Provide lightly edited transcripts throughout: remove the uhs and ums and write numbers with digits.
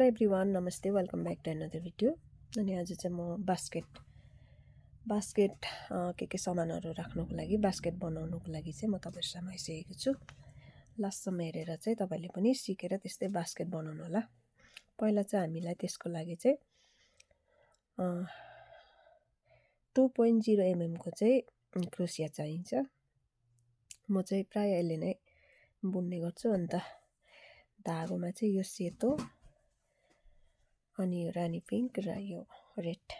Hello everyone, नमस्ते, welcome back to another video. अनि आज चाहिँ म बास्केट के सामानहरू राख्नुको लागि बास्केट बनाउनुको लागि चाहिँ म तपाईहरुसँग आइसकेको छु। लास्टसम्म हेरेर चाहिँ तपाईले पनि सिकेर त्यस्तै बास्केट बनाउनु होला। पहिला चाहिँ हामीलाई त्यसको लागि चाहिँ 2.0 mm को चाहिँ क्रोसिया चाहिन्छ। म चाहिँ प्राय यसले नै बुन्ने गर्छु। अन्त धागोमा चाहिँ यो सेतो अनि यो रानी पिङ्क र यो रेड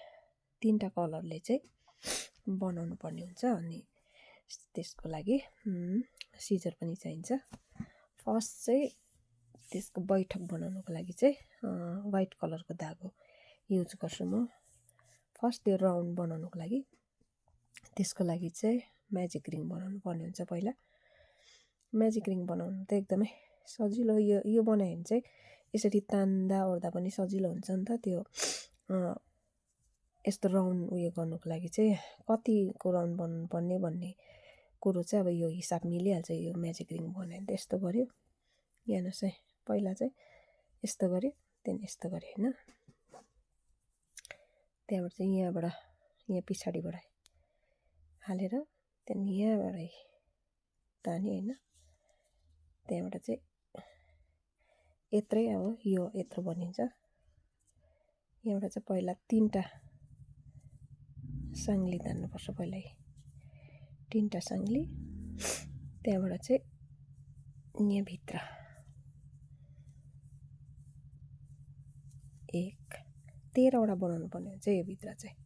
तीनटा कलरले चाहिँ बनाउनु पर्ने हुन्छ। अनि त्यसको लागि सिजर पनि चाहिन्छ। फर्स्ट चाहिँ त्यसको बैठक बनाउनुको लागि चाहिँ व्हाइट कलरको धागो युज गर्छु म। फर्स्ट त्यो राउन्ड बनाउनुको लागि त्यसको लागि चाहिँ म्याजिक रिङ बनाउनु पर्ने हुन्छ। पहिला म्याजिक रिङ बनाउनु त एकदमै सजिलो। यो बनायो भने चाहिँ यसरी तान्दा ओर्दा पनि सजिलो हुन्छ नि त। त्यो यस्तो राउन्ड उयो गर्नुको लागि चाहिँ कतिको राउन्ड बनाउनु पर्ने भन्ने कुरो चाहिँ अब यो हिसाब मिलिहाल्छ। यो म्याजिक रिङ बनायो भने त यस्तो गर्यो, हेर्नुहोस् है, पहिला चाहिँ यस्तो गर्यो, त्यहाँदेखि यस्तो गर्यो होइन। त्यहाँबाट चाहिँ यहाँबाट यहाँ पछाडिबाट हालेर त्यहाँदेखि यहाँबाट तान्यो होइन। त्यहाँबाट चाहिँ यत्रै अब यो यत्रो बनिन्छ। यहाँबाट चाहिँ पहिला तीनटा साङ्ली तान्नुपर्छ। पहिला तीनटा साङ्ली, त्यहाँबाट चाहिँ यहाँभित्र 13वटा बनाउनु पर्ने हुन्छ। यो भित्र चाहिँ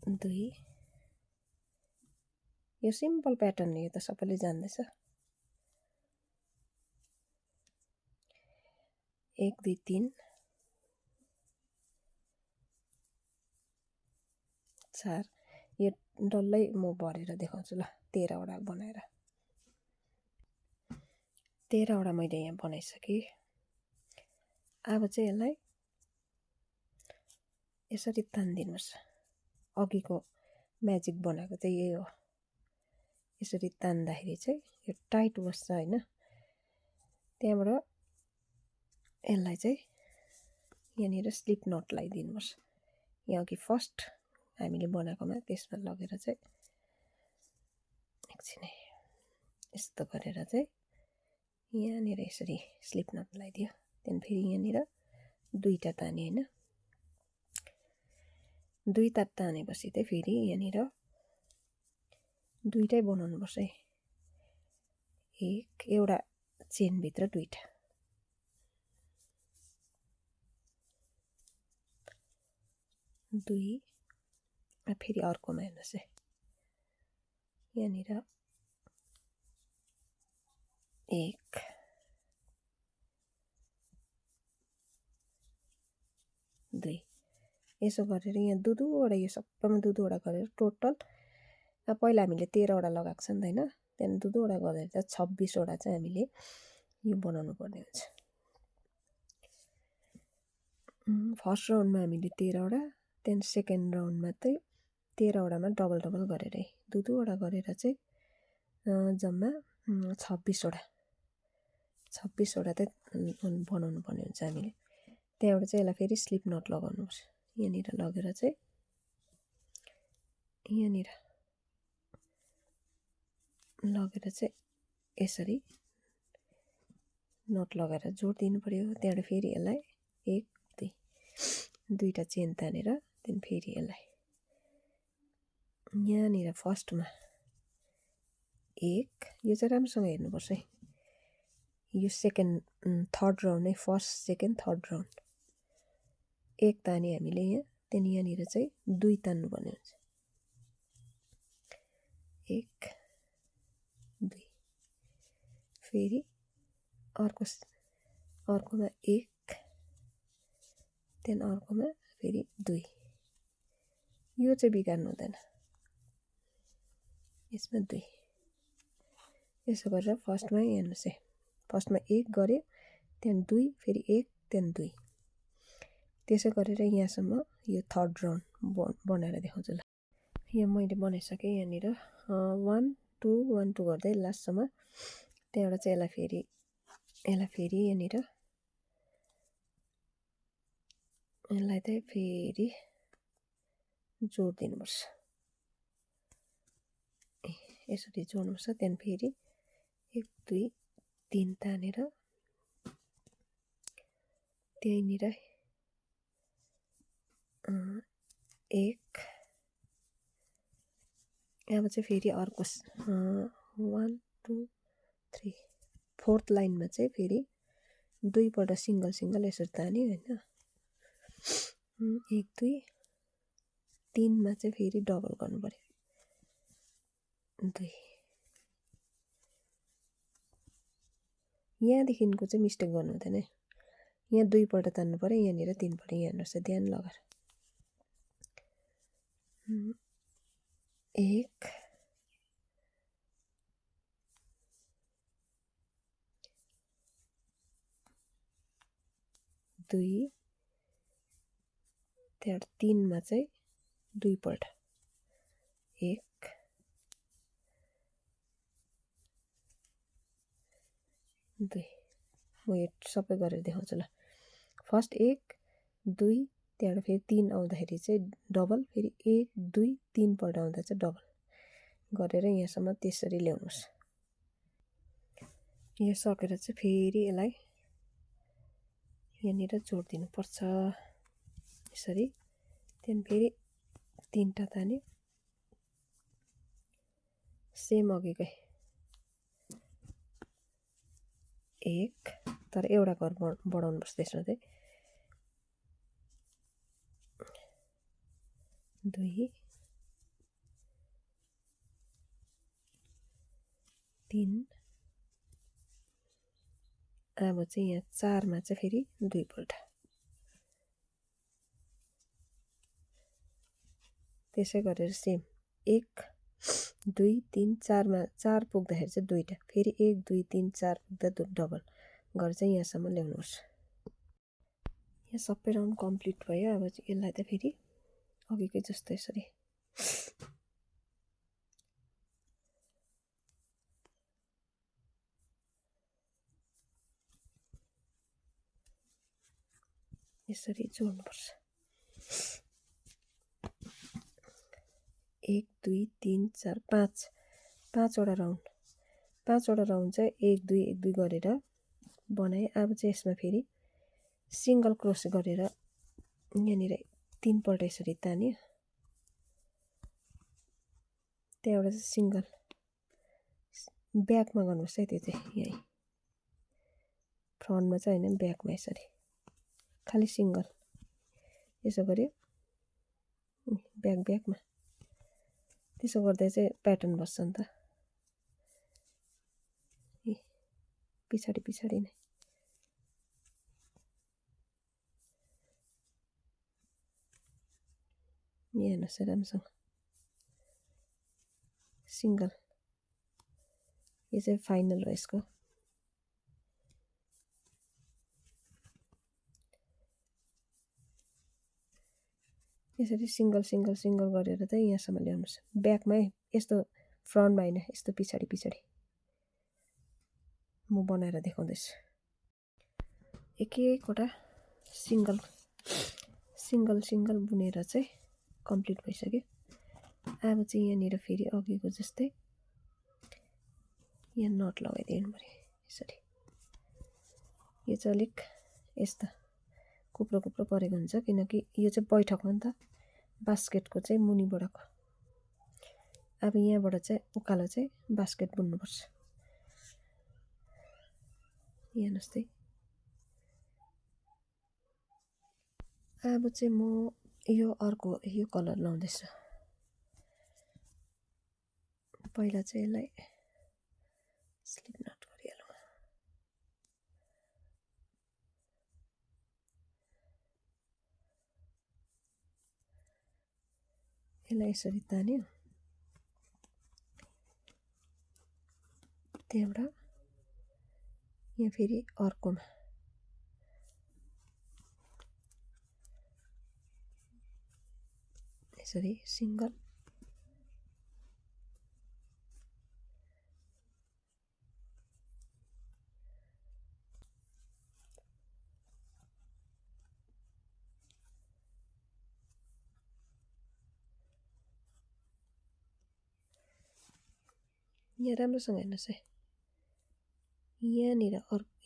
2, यो सिम्पल प्याटर्न यो त सबैले जान्दैछ। 1 2 3 4, यो डल्लै म भरेर देखाउँछु ल। 13वटा बनाएर 13वटा मैले यहाँ बनाइसकेँ। अब चाहिँ यसलाई यसरी तान्दिनुहोस्। अघिको म्याजिक बनाएको चाहिँ यही हो। यसरी तान्दाखेरि चाहिँ यो टाइट बस्छ होइन। त्यहाँबाट यसलाई चाहिँ यहाँनिर स्लिप नट लगाइदिनुपर्छ। यहाँ अघि फर्स्ट हामीले बनाएकोमा त्यसमा लगेर चाहिँ एकछिन यस्तो गरेर चाहिँ यहाँनिर यसरी स्लिप नट लगाइदियो। त्यहाँदेखि फेरि यहाँनिर दुईटा ताने होइन। दुईटा तानेपछि चाहिँ फेरि यहाँनिर दुईटै बनाउनुपर्छ है। एउटा चेनभित्र दुईटा, दुई, फेरि अर्कोमा हेर्नुहोस् है, यहाँनिर 1 2, यसो गरेर यहाँ दुईवटा, यो सबैमा दुईवटा गरेर टोटल पहिला हामीले 13वटा लगाएको छ नि त होइन। त्यहाँदेखि दुईवटा गरेर चाहिँ 26वटा चाहिँ हामीले यो बनाउनु पर्ने हुन्छ। फर्स्ट राउन्डमा हामीले 13वटा, त्यहाँदेखि सेकेन्ड राउन्डमा चाहिँ 13वटामा डबल डबल गरेर दुईवटा गरेर चाहिँ जम्मा 26वटा चाहिँ बनाउनु पर्ने हुन्छ हामीले। त्यहाँबाट चाहिँ यसलाई फेरि स्लिप नट लगाउनुपर्छ। यहाँनिर लगेर चाहिँ यहाँनिर लगेर चाहिँ यसरी नट लगाएर जोड दिनु पर्यो। त्यहाँबाट फेरि यसलाई 1 2 दुईटा चेन तानेर त्यहाँदेखि फेरि यसलाई यहाँनिर फर्स्टमा 1, यो चाहिँ राम्रोसँग हेर्नुपर्छ है। यो थर्ड राउन्ड है, फर्स्ट सेकेन्ड थर्ड राउन्ड 1 ताने हामीले यहाँ। त्यहाँदेखि यहाँनिर चाहिँ 2 तान्नु पर्ने हुन्छ। 1 2, फेरि अर्कोमा 1, त्यहाँदेखि अर्कोमा फेरि 2। यो चाहिँ बिगार्नु हुँदैन, यसमा 2। यसो गरेर फर्स्टमा हेर्नुहोस् है, फर्स्टमा 1 गऱ्यो, त्यहाँदेखि 2, फेरि 1, त्यहाँदेखि 2। त्यसो गरेर यहाँसम्म यो थर्ड राउन्ड बनाएर देखाउँछु ल। यहाँ मैले बनाइसकेँ। यहाँनिर 1 2 1 2 गर्दै लास्टसम्म। त्यहाँबाट चाहिँ यसलाई फेरि यहाँनिर यसलाई चाहिँ फेरि जोड दिनुपर्छ। यसरी जोड्नुपर्छ। त्यहाँदेखि फेरि 1 2 3 तानेर त्यहीँनिर 1 अब चाहिँ फेरि अर्को 1 2 3 फोर्थ लाइनमा चाहिँ फेरि दुईपल्ट सिंगल सिंगल यसरी तान्यो हैन। 1 2 3 मा चाहिँ फेरि डबल गर्नु पर्यो 2। यहाँदेखिको चाहिँ मिस्टेक गर्नु हुँदैन है। यहाँ दुईपल्ट तान्नु पर्यो, यहाँनिर 3 पल्ट। यहाँ हेर्नुहोस् ध्यान लगाएर 1 2 त्यहाँबाट 3 मा चाहिँ दुईपल्ट 1 2। म यो सबै गरेर देखाउँछु ल। फर्स्ट 1 2 त्यहाँबाट फेरि 3 आउँदाखेरि चाहिँ डबल, फेरि 1 2 3 पल्ट आउँदा चाहिँ डबल गरेर यहाँसम्म त्यसरी ल्याउनुहोस्। यो सकेर चाहिँ फेरि यसलाई यहाँनिर जोड दिनुपर्छ यसरी। त्यहाँदेखि फेरि 3टा तान्यो सेम अघिकै 1 तर एउटा घर बढाउनुपर्छ त्यसमा चाहिँ 2 3 अब चाहिँ यहाँ 4 मा चाहिँ फेरि दुईपल्ट त्यसै गरेर सेम 1 2 3 4 मा 4 पुग्दाखेरि चाहिँ दुईटा, फेरि 1 2 3 4 पुग्दा डबल गरेर चाहिँ यहाँसम्म ल्याउनुहोस्। यहाँ सबै राउन्ड कम्प्लिट भयो। अब चाहिँ यसलाई त फेरि अघिकै जस्तो यसरी यसरी जोड्नुपर्छ। 1 2 3 4 5 पाँचवटा राउन्ड चाहिँ 1 2 1 2 गरेर बनाएँ। अब चाहिँ यसमा फेरि सिंगल क्रोस गरेर यहाँनिर 3 पल्ट यसरी तान्यो, त्यहाँबाट चाहिँ सिंगल ब्याकमा गर्नुपर्छ है। त्यो चाहिँ यही फ्रन्टमा चाहिँ हैन, ब्याकमा यसरी खाली सिंगल यसो गर्यो ब्याकमा। त्यसो गर्दा चाहिँ प्याटर्न बस्छ नि त पछाडि नै। यहाँ हेर्नुहोस् राम्रोसँग सिंगल, यो चाहिँ फाइनल हो यसको। यसरी सिंगल गरेर चाहिँ यहाँसम्म ल्याउनुहोस्। ब्याकमै यस्तो फ्रन्टमा हैन, यस्तो पछाडि म बनाएर देखाउँदैछु। एक-एकवटा सिंगल बुनेर चाहिँ कम्प्लिट भइसक्यो। अब चाहिँ यहाँनिर फेरि अघिको जस्तै यहाँ नट लगाइदिनु पर्यो यसरी। यो चाहिँ अलिक यस्तो कुप्रो परेको हुन्छ किनकि यो चाहिँ बैठक हो नि त, बास्केटको चाहिँ मुनिबाटको। अब यहाँबाट चाहिँ उकालो चाहिँ बास्केट बुन्नुपर्छ। यहाँ जस्तै अब चाहिँ म यो अर्को यो कलर लाउँदैछु। पहिला चाहिँ यसलाई स्लिप नट गरिहालौँ। यसलाई यसरी तान्यो, त्यहाँबाट यहाँ फेरि अर्कोमा यसरी सिंगल यहाँ राम्रोसँग हेर्नुहोस् है, यहाँनिर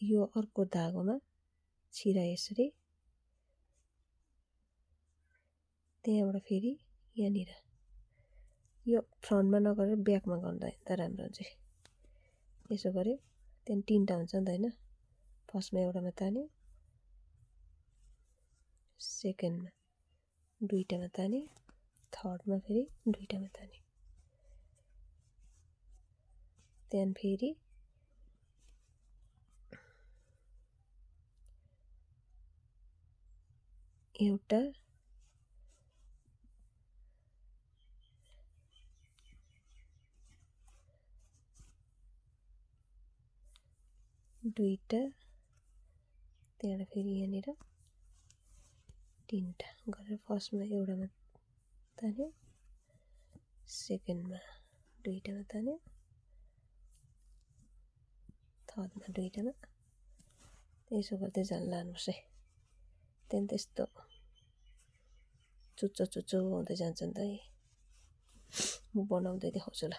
यो अर्को धागोमा छिरा यसरी, त्यहाँबाट फेरि यहाँनिर यो फ्रन्टमा नगरेर ब्याकमा गर्दा राम्रो हुन्छ। यसो गऱ्यो, त्यहाँदेखि तिनवटा हुन्छ नि त होइन। फर्स्टमा एउटामा तान्यो, सेकेन्डमा दुईटामा तान्यो, थर्डमा फेरि दुईटामा तान्यो, त्यहाँदेखि फेरि एउटा दुईटा, त्यहाँबाट फेरि यहाँनिर तिनवटा गरेर फर्स्टमा एउटामा तान्यो, सेकेन्डमा दुईटामा तान्यो, थर्डमा दुईटामा, यसो गर्दै लानुहोस् है। त्यहाँदेखि त्यस्तो चुच्चो हुँदै जान्छ नि त है। म बनाउँदै देखाउँछु ल।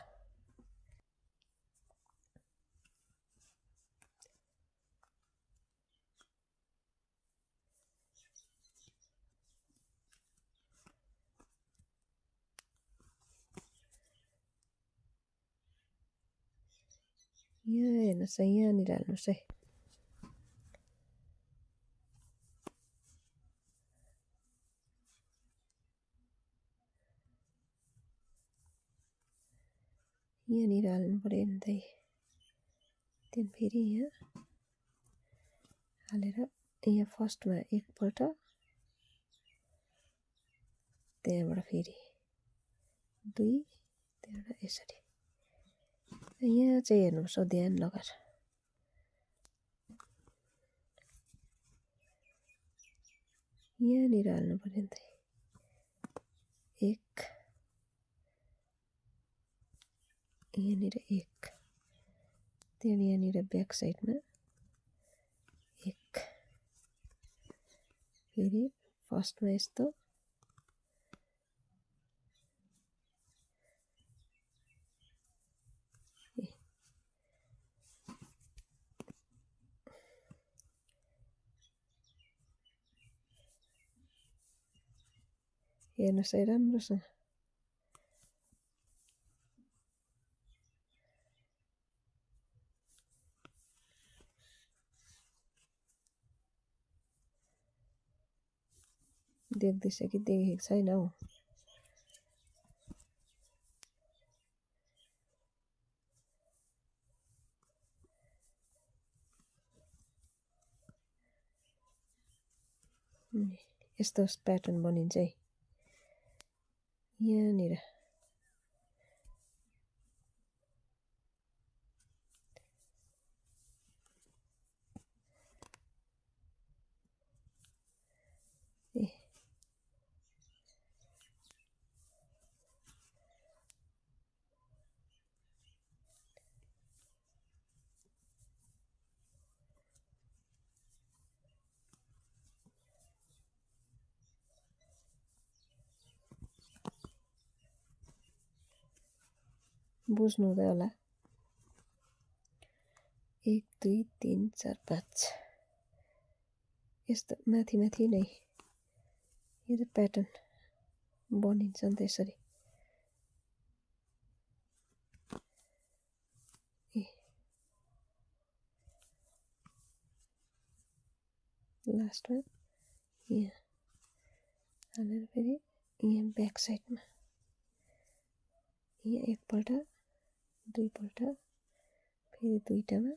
यहाँ हेर्नुहोस् है, यहाँनिर हाल्नुहोस् है। यहाँनिर हाल्नु पऱ्यो नि त। त्यहाँदेखि फेरि यहाँ हालेर यहाँ फर्स्टमा एकपल्ट, त्यहाँबाट फेरि दुई, त्यहाँबाट यसरी। यहाँ चाहिँ हेर्नुहोस् ध्यान लगाएर, यहाँनिर हाल्नु पऱ्यो नि त। एक, यहाँनिर एक, त्यहाँदेखि यहाँनिर ब्याक साइडमा एक, फेरि फर्स्टमा यस्तो, हेर्नुहोस् है राम्रोसँग। देख्दैछ कि देखेको छैन हौ। यस्तो प्याटर्न बनिन्छ है यहाँनिर। बुझ्नु हुँदै होला। 1 2 3 4 5 यस्तो माथि माथि नै यो त प्याटर्न बनिन्छ नि त यसरी। लास्टमा यहाँ हालेर फेरि यहाँ ब्याक साइडमा यहाँ एकपल्ट, दुईपल्ट, फेरि दुईटामा,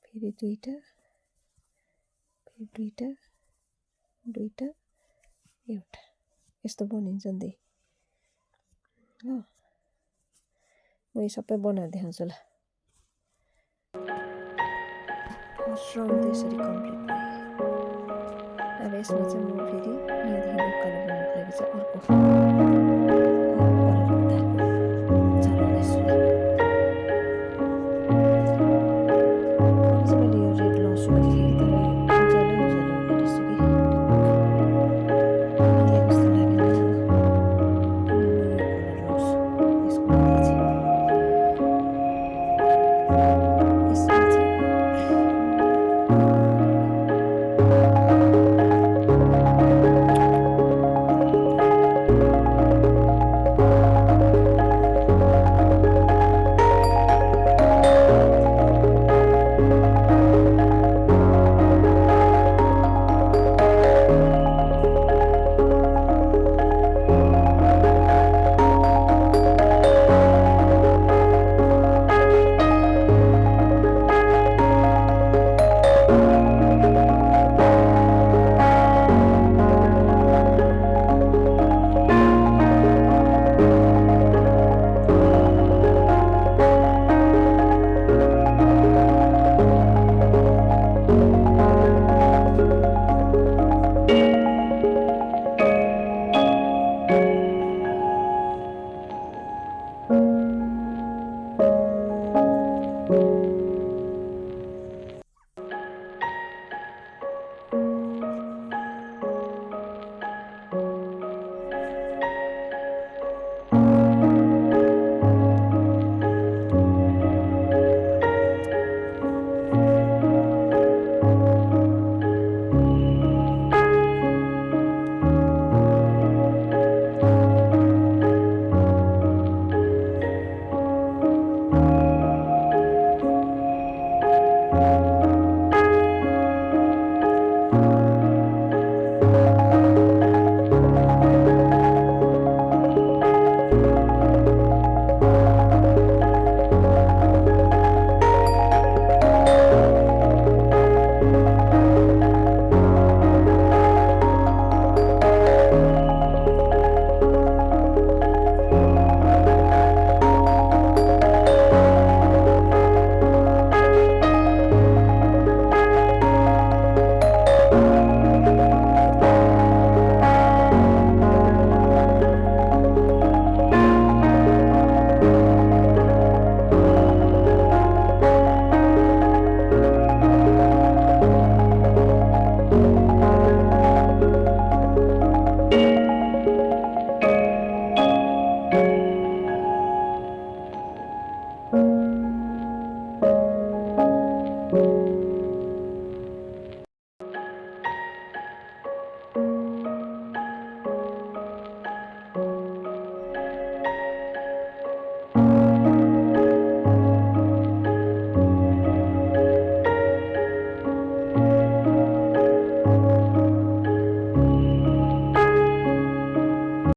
फेरि दुईटा, फेरि दुईटा, दुईटा, एउटा, यस्तो बनिन्छ नि त ल। म यो सबै बनाएर देखाउँछु ल। फर्स्ट राउन्ड त्यसरी कम्प्लिट भयो। अब यसमा चाहिँ म फेरि यहाँदेखि उकालो गर्नुको लागि चाहिँ अर्को